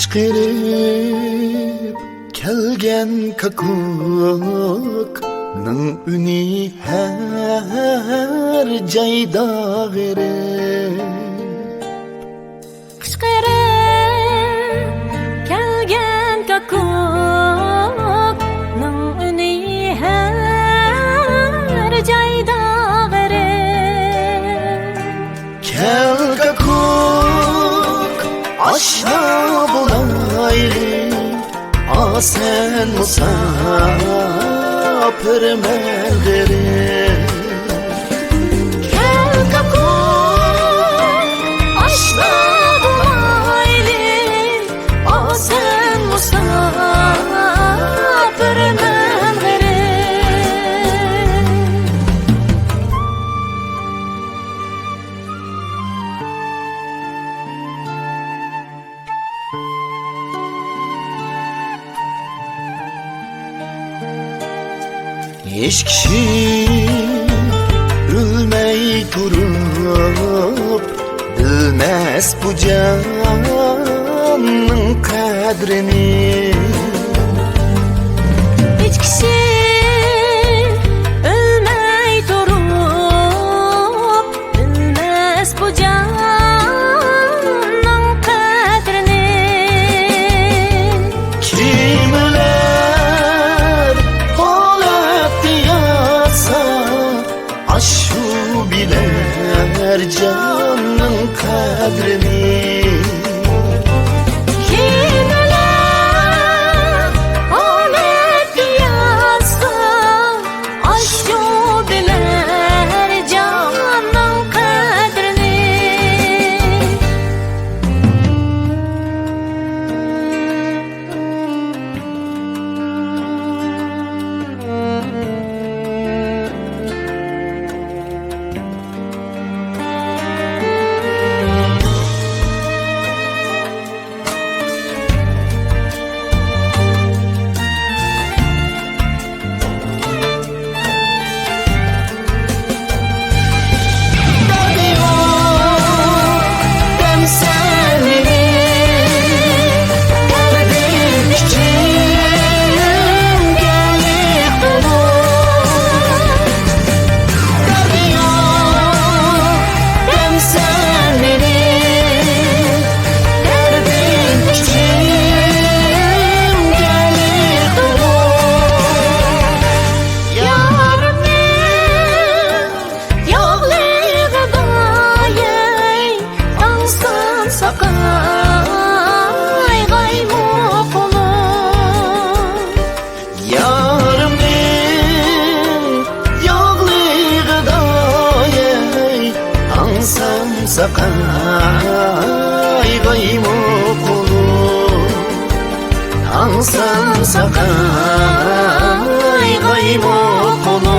Ышқырып келген kakukның үні әр жайда кереп. Kışkırıp kelgen kakukның üni her jayda gerek. Kel kakuk aşna bulaylı, sen musafir men gerek. Kel kakuk aşna bulaylı, sen musafir men gerek. Hiç kişi ölmey durup bilmez bu canın kadrini. Hiç kişi ölmey durup bilmez bu canın kadrini. Kimler halet diyasa aşu biler canın kadrini. Kimler halet diyasa aşu biler canın kadrini. Sakay gaymu kulu, ansam sakay gaymu kulu.